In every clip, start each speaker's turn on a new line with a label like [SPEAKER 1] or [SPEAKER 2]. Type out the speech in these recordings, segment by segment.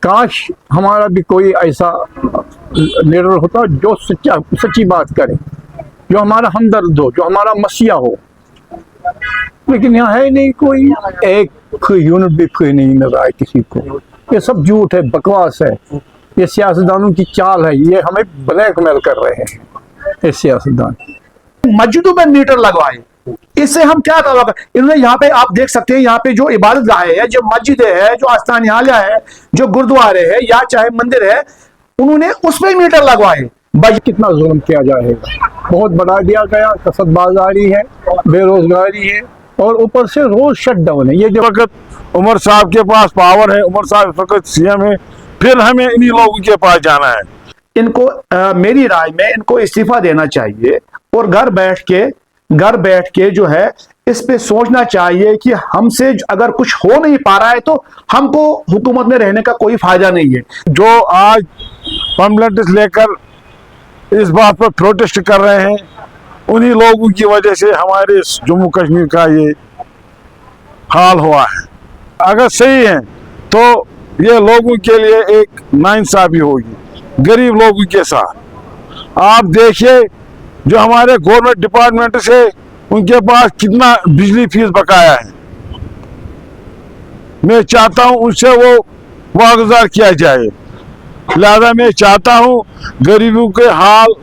[SPEAKER 1] काश हमारा भी कोई ऐसा लीडर होता जो सच्ची बात करे, जो हमारा हमदर्द हो, जो हमारा मसीहा हो, लेकिन यहाँ है नहीं कोई। एक यूनिट भी कोई नहीं मिल रहा है किसी को। ये सब झूठ है, बकवास है, ये सियासतदानों की चाल है, ये हमें ब्लैकमेल कर रहे हैं ये सियासतदान।
[SPEAKER 2] मस्जिदों में मीटर लगवाए, इससे हम क्या कर, इन्होंने यहाँ पे आप देख सकते हैं, यहाँ पे जो इबादत गाहें है, जो मस्जिदें है, जो आस्थानियालय है, जो गुरुद्वारे है या चाहे मंदिर है, उन्होंने उस पे मीटर लगवाए।
[SPEAKER 1] कितना जुल्म किया जाएगा, बहुत बढ़ा दिया गया, कसरतबाजारी है, बेरोजगारी है, और ऊपर से रोज शट डाउन है। ये जो
[SPEAKER 3] वक्त उमर साहब के पास पावर है, उमर साहब इस वक्त सीएम है, फिर हमें इन्हीं लोगों के पास जाना है।
[SPEAKER 2] इनको मेरी राय में इनको इस्तीफा देना चाहिए और घर बैठ के जो है इस पे सोचना चाहिए कि हमसे अगर कुछ हो नहीं पा रहा है तो हमको हुकूमत में रहने का कोई फायदा नहीं है।
[SPEAKER 3] जो आज परमानेंट लेकर इस बात पर प्रोटेस्ट कर रहे हैं, उन्हीं लोगों की वजह से हमारे जम्मू कश्मीर का ये हाल हुआ है। अगर सही है तो ये लोगों के लिए एक नाइंसाफी होगी, गरीब लोगों के साथ। आप देखिए जो हमारे गवर्नमेंट डिपार्टमेंट से उनके पास कितना बिजली फीस बकाया है। मैं चाहता हूं उनसे वो वागुजार किया जाए। लिहाजा मैं चाहता हूं गरीबों के हाल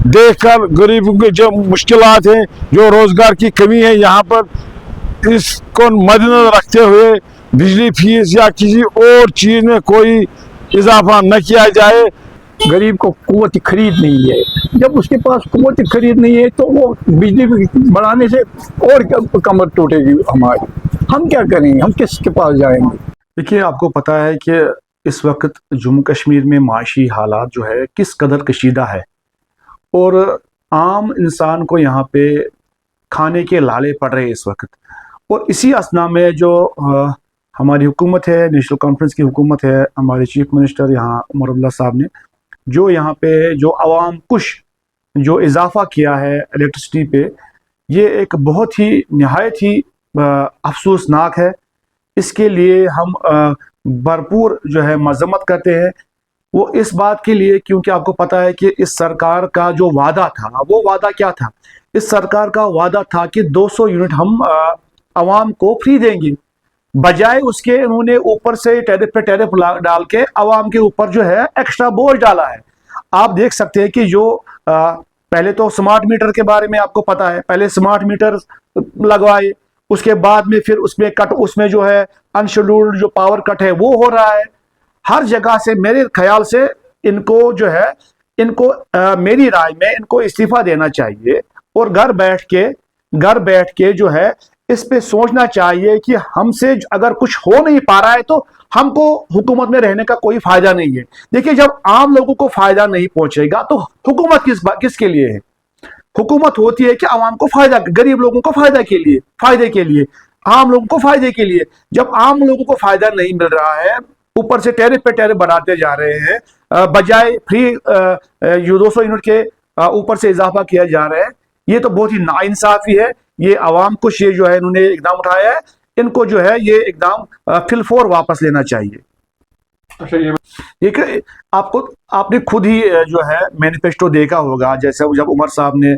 [SPEAKER 3] देखकर, गरीबों के जो मुश्किलात हैं, जो रोजगार की कमी है यहाँ पर, इसको मद्देनजर रखते हुए बिजली फीस या किसी और चीज में कोई इजाफा न किया जाए।
[SPEAKER 1] गरीब को कुव्वत खरीद नहीं है, जब उसके पास कुव्वत खरीद नहीं है तो वो बिजली बढ़ाने से और कमर टूटेगी हमारी। हम क्या करेंगे, हम किसके पास जाएंगे।
[SPEAKER 2] देखिए, आपको पता है कि इस वक्त जम्मू कश्मीर में माशी हालात जो है किस कदर कशीदा है, और आम इंसान को यहाँ पे खाने के लाले पड़ रहे हैं इस वक्त। और इसी असना में जो हमारी हुकूमत है, नेशनल कॉन्फ्रेंस की हुकूमत है, हमारे चीफ मिनिस्टर यहाँ उमर अब्दुल्ला साहब ने जो यहाँ पे जो अवाम कुश जो इजाफा किया है इलेक्ट्रिसिटी पे, ये एक बहुत ही नहायत ही अफसोसनाक है। इसके लिए हम भरपूर जो है मजम्मत करते हैं। वो इस बात के लिए क्योंकि आपको पता है कि इस सरकार का जो वादा था, वो वादा क्या था? इस सरकार का वादा था कि 200 यूनिट हम अवाम को फ्री देंगे। बजाय उसके इन्होंने ऊपर से टैरिफ पे टैरिफ डाल के अवाम के ऊपर जो है एक्स्ट्रा बोझ डाला है। आप देख सकते हैं कि जो पहले तो स्मार्ट मीटर के बारे में आपको पता है, पहले स्मार्ट मीटर लगवाए, उसके बाद में फिर उसमें कट, उसमें जो है अनशेड्यूल्ड जो पावर कट है वो हो रहा है हर जगह से। मेरे ख्याल से इनको जो है मेरी राय में इनको इस्तीफा देना चाहिए और घर बैठ के जो है इस पे सोचना चाहिए कि हमसे अगर कुछ हो नहीं पा रहा है तो हमको हुकूमत में रहने का कोई फायदा नहीं है। देखिए, जब आम लोगों को फायदा नहीं पहुंचेगा तो हुकूमत किसके लिए है? हुकूमत होती है कि आवाम को फायदा, गरीब लोगों को फायदे के लिए, आम लोगों को फायदे के लिए। जब आम लोगों को फायदा नहीं मिल रहा है, ऊपर से टैरिफ पे टैरिफ बढ़ाते जा रहे हैं, बजाय फ्री 200 यूनिट के ऊपर से इजाफा किया जा रहा है, ये तो बहुत ही नाइंसाफी है। ये अवाम को ये जो है इन्होंने इकदाम उठाया है, इनको जो है ये इकदाम फिलफौर वापस लेना चाहिए।
[SPEAKER 3] अच्छा, ये
[SPEAKER 2] आपने खुद ही जो है मैनिफेस्टो देखा होगा, जैसे जब उमर साहब ने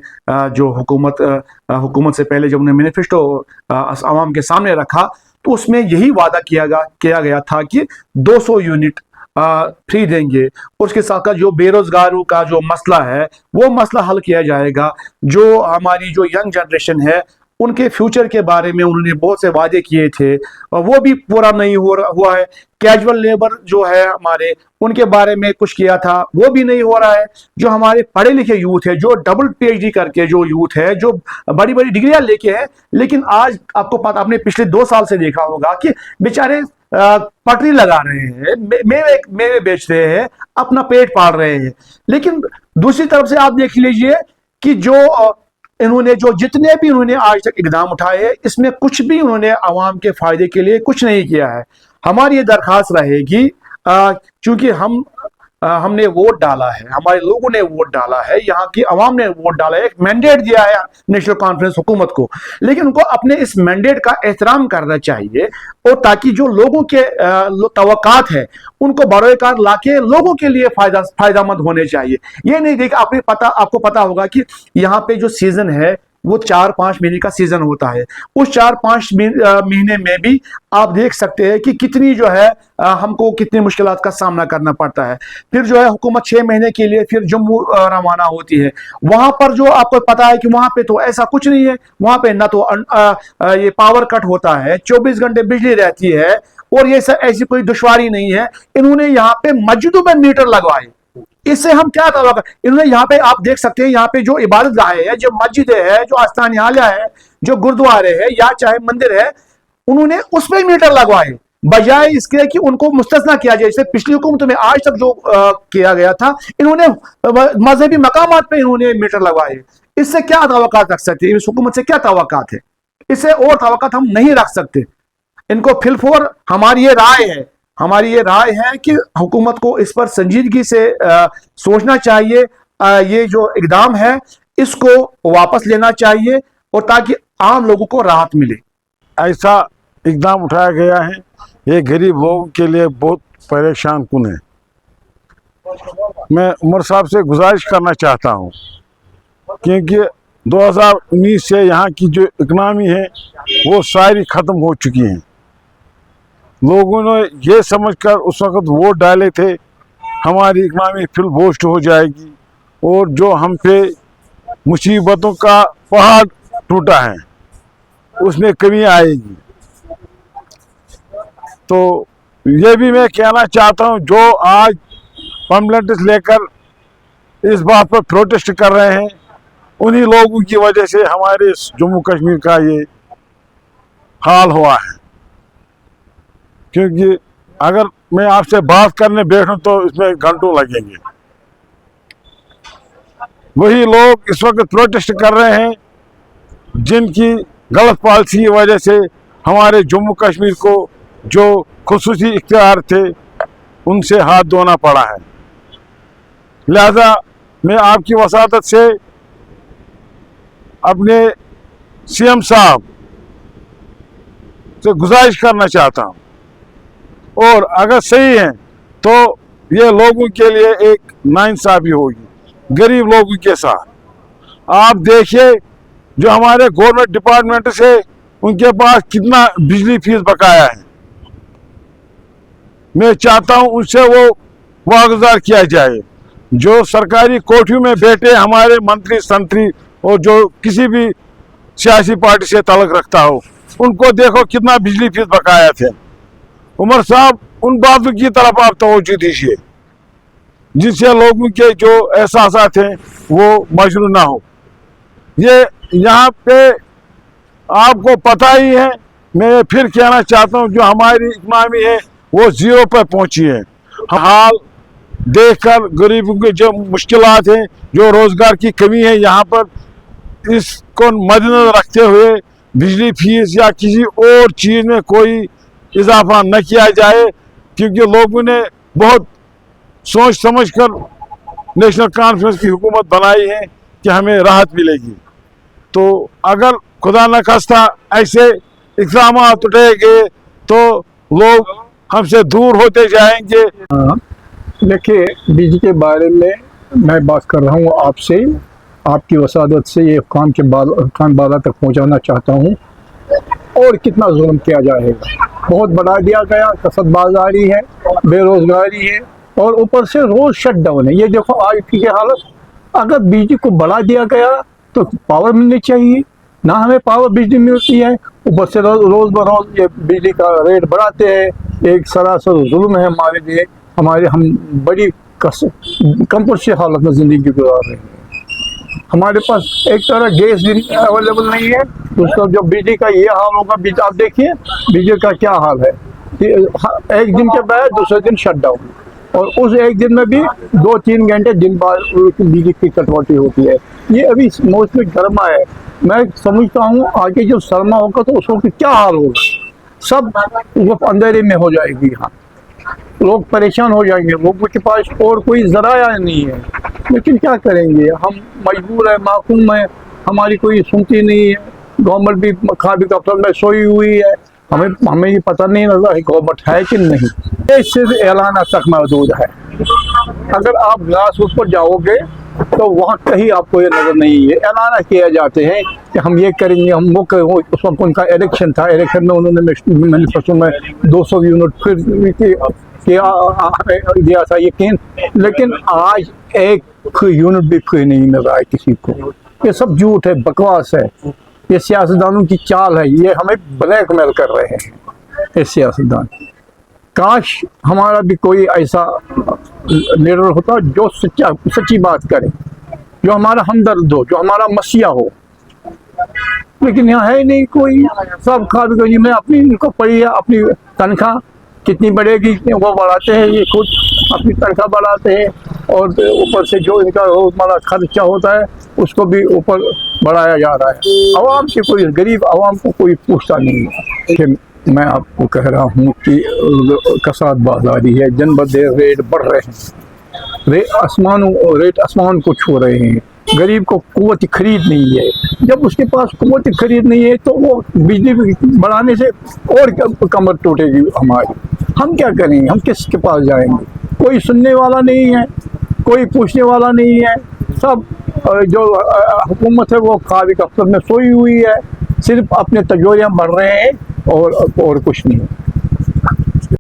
[SPEAKER 2] जो हुकूमत से पहले जब उन्हें मैनिफेस्टो अवाम के सामने रखा तो उसमें यही वादा किया गया था कि 200 यूनिट फ्री देंगे। उसके साथ साथ जो बेरोजगारों का जो मसला है वो मसला हल किया जाएगा। जो हमारी जो यंग जनरेशन है उनके फ्यूचर के बारे में उन्होंने बहुत से वादे किए थे, वो भी पूरा नहीं हुआ है। कैजुअल लेबर जो है हमारे, उनके बारे में कुछ किया था, वो भी नहीं हो रहा है। जो हमारे पढ़े लिखे यूथ है, जो डबल पीएचडी करके जो यूथ है, जो बड़ी बड़ी डिग्रियां लेके हैं, लेकिन आज आपको पता, आपने पिछले 2 साल से देखा होगा कि बेचारे पटरी लगा रहे हैं, मेवे बेच रहे हैं, अपना पेट पाल रहे हैं। लेकिन दूसरी तरफ से आप देख लीजिए कि जो इन्होंने जितने भी इन्होंने आज तक इकदाम उठाए हैं, इसमें कुछ भी उन्होंने आवाम के फायदे के लिए कुछ नहीं किया है। हमारी ये दरखास्त रहेगी, क्योंकि हम ہم نے ووٹ ڈالا ہے, ہمارے لوگوں نے ووٹ ڈالا ہے, یہاں کی عوام نے ووٹ ڈالا ہے, ایک مینڈیٹ دیا ہے نیشنل کانفرنس حکومت کو, لیکن ان کو اپنے اس مینڈیٹ کا احترام کرنا چاہیے, اور تاکہ جو لوگوں کے توقعات ہیں ان کو بروئے کار لا کے لوگوں کے لیے فائدہ مند ہونے چاہیے. یہ نہیں دیکھ آپ کو پتا ہوگا کہ یہاں پہ جو سیزن ہے وہ 4-5 مہینے کا سیزن ہوتا ہے. اس 4-5 مہینے میں بھی آپ دیکھ سکتے ہیں کہ کتنی جو ہے ہم کو کتنی مشکلات کا سامنا کرنا پڑتا ہے. پھر جو ہے حکومت 6 مہینے کے لیے پھر جموں روانہ ہوتی ہے. وہاں پر جو آپ کو پتا ہے کہ وہاں پہ تو ایسا کچھ نہیں ہے, وہاں پہ نہ تو یہ پاور کٹ ہوتا ہے, 24 گھنٹے بجلی رہتی ہے, اور یہ ایسی کوئی دشواری نہیں ہے. انہوں نے یہاں پہ مسجدوں میں میٹر لگوائے. اس سے ہم کیا توقع, انہوں نے یہاں پہ آپ دیکھ سکتے ہیں یہاں پہ جو عبادت گاہیں ہے, جو مسجدیں ہے, جو آستانیالیہ ہے, جو گردوارے ہے یا چاہے مندر ہے, انہوں نے اس پہ میٹر لگوائے بجائے اس کے کہ ان کو مستثنا کیا جائے. جیسے پچھلی حکومتوں میں آج تک جو کیا گیا تھا, انہوں نے مذہبی مقامات پہ انہوں نے میٹر لگوائے. اس سے کیا توقعات رکھ سکتے ہیں, اس حکومت سے کیا توقعات ہے؟ اس سے اور توقعات ہم نہیں رکھ سکتے. ان کو فی الفور ہماری یہ رائے ہے کہ حکومت کو اس پر سنجیدگی سے سوچنا چاہیے. یہ جو اقدام ہے اس کو واپس لینا چاہیے, اور تاکہ عام لوگوں کو راحت ملے.
[SPEAKER 3] ایسا اقدام اٹھایا گیا ہے, یہ غریب لوگوں کے لیے بہت پریشان کن ہے. میں عمر صاحب سے گزارش کرنا چاہتا ہوں, کیونکہ 2019 سے یہاں کی جو اکنامی ہے وہ ساری ختم ہو چکی ہیں. لوگوں نے یہ سمجھ کر اس وقت ووٹ ڈالے تھے ہماری اکنامی فل بوسٹ ہو جائے گی, اور جو ہم پہ مصیبتوں کا پہاڑ ٹوٹا ہے اس میں کمی آئے گی. تو یہ بھی میں کہنا چاہتا ہوں, جو آج پمفلیٹس لے کر اس بات پر پروٹیسٹ کر رہے ہیں, انہی لوگوں کی وجہ سے ہمارے جموں کشمیر کا یہ حال ہوا ہے. کیونکہ اگر میں آپ سے بات کرنے بیٹھوں تو اس میں گھنٹوں لگیں گے. وہی لوگ اس وقت پروٹیسٹ کر رہے ہیں جن کی غلط پالیسی کی وجہ سے ہمارے جموں کشمیر کو جو خصوصی اختیار تھے ان سے ہاتھ دھونا پڑا ہے. لہذا میں آپ کی وساطت سے اپنے سی ایم صاحب سے گزارش کرنا چاہتا ہوں, اور اگر صحیح ہیں تو یہ لوگوں کے لیے ایک ناانصافی ہوگی غریب لوگوں کے ساتھ. آپ دیکھیے جو ہمارے گورنمنٹ ڈپارٹمنٹ سے ان کے پاس کتنا بجلی فیس بقایا ہے. میں چاہتا ہوں ان سے وہ واگزار کیا جائے. جو سرکاری کوٹھیوں میں بیٹھے ہمارے منتری سنتری اور جو کسی بھی سیاسی پارٹی سے تعلق رکھتا ہو, ان کو دیکھو کتنا بجلی فیس بقایا تھے. عمر صاحب ان باتوں کی طرف آپ توجہ دیجیے جن سے لوگوں کے جو احساسات ہیں وہ مجروح نہ ہو. یہ یہاں پہ آپ کو پتہ ہی ہے, میں پھر کہنا چاہتا ہوں جو ہماری اکنامی ہے وہ زیرو پہ پہنچی ہے. حال دیکھ کر غریبوں کے جو مشکلات ہیں, جو روزگار کی کمی ہے یہاں پر, اس کو مد نظر رکھتے ہوئے بجلی فیس یا کسی اور چیز میں کوئی اضافہ نہ کیا جائے, کیونکہ لوگوں نے بہت سوچ سمجھ کر نیشنل کانفرنس کی حکومت بنائی ہے کہ ہمیں راحت ملے گی. تو اگر خدا نخواستہ ایسے اقدامات اٹھائے گئے تو لوگ ہم سے دور ہوتے جائیں گے.
[SPEAKER 1] دیکھیے بجلی کے بارے میں بات کر رہا ہوں آپ سے, آپ کی وسادت سے یہ کان بالا تک پہنچانا چاہتا ہوں. اور کتنا ظلم کیا جائے گا, بہت بڑھا دیا گیا, کثرت بازاری ہے, بے روزگاری ہے, اور اوپر سے روز شٹ ڈاؤن ہے. یہ دیکھو آج کی حالت, اگر بجلی کو بڑھا دیا گیا تو پاور ملنی چاہیے, نہ ہمیں پاور بجلی ملتی ہے, اوپر سے روز بروز یہ بجلی کا ریٹ بڑھاتے ہیں. ایک سراسر ظلم ہے ہمارے لیے. ہم بڑی کمپلسری حالت میں زندگی گزار رہے ہیں. ہمارے پاس ایک طرح گیس اویلیبل نہیں ہے, اس کا جو بجلی کا یہ حال ہوگا. آپ دیکھیے بجلی کا کیا حال ہے, ایک دن کے بعد دوسرے دن شٹ ڈاؤن, اور اس ایک دن میں بھی 2-3 گھنٹے دن بعد بجلی کی کٹوتی ہوتی ہے. یہ ابھی موسم گرما ہے, میں سمجھتا ہوں آگے جب سرما ہوگا تو اس وقت کیا حال ہوگا, سب اندھیرے میں ہو جائے گی. یہاں लोग परेशान हो जाएंगे, लोगों के पास और कोई ज़राया नहीं है, लेकिन क्या करेंगे, हम मजबूर है, माकूम है, हमारी कोई सुनती नहीं है। गवर्नमेंट भी खादी दफ्तर में सोई हुई है, हमें ये पता नहीं लगा है गवर्नमेंट है कि नहीं। ये सिर्फ ऐलान तक महदूद है। अगर आप ग्रास रूट पर जाओगे तो वहाँ कहीं आपको ये नज़र नहीं है। ऐलान किए जाते हैं कि हम ये करेंगे, हम वो करेंगे। उस वक्त उनका इलेक्शन था, इलेक्शन में उन्होंने मैनिफेस्टो में 200 यूनिट फिर दिया था यकीन, लेकिन आज एक यूनिट भी फ्री नहीं मिल रहा है किसी को। ये सब झूठ है, बकवास है, ये सियासतदानों की चाल है, ये हमें ब्लैकमेल कर रहे हैं ये सियासतदान। काश हमारा भी कोई ऐसा लीडर होता जो सच्ची बात करे, जो हमारा हमदर्द हो, जो हमारा मसीहा हो, लेकिन यहाँ है नहीं कोई। सब खाद गंजी में अपनी इनको पड़ी है, अपनी तनख्वाह कितनी बढ़ेगी वो बढ़ाते हैं, ये खुद अपनी तनख्वाह बढ़ाते हैं और ऊपर से जो इनका रोजमर्रा खर्चा होता है उसको भी ऊपर बढ़ाया जा रहा है। आवाम से कोई, गरीब आवाम को कोई पूछता नहीं है। कि मैं आपको कह रहा हूँ कि कसाद बाजारी है, दिन ब दिन रेट बढ़ रहे हैं, रेट आसमान को छू रहे हैं। गरीब को कुव्वत खरीद नहीं है, जब उसके पास कुव्वत खरीद नहीं है तो वो बिजली बढ़ाने से और कमर टूटेगी हमारी। हम क्या करेंगे, हम किसके पास जाएंगे? कोई सुनने वाला नहीं है, कोई पूछने वाला नहीं है। सब जो हुकूमत है वो खादी दफ्तर में सोई हुई है, सिर्फ अपने तजोरियाँ बढ़ रहे हैं और कुछ नहीं।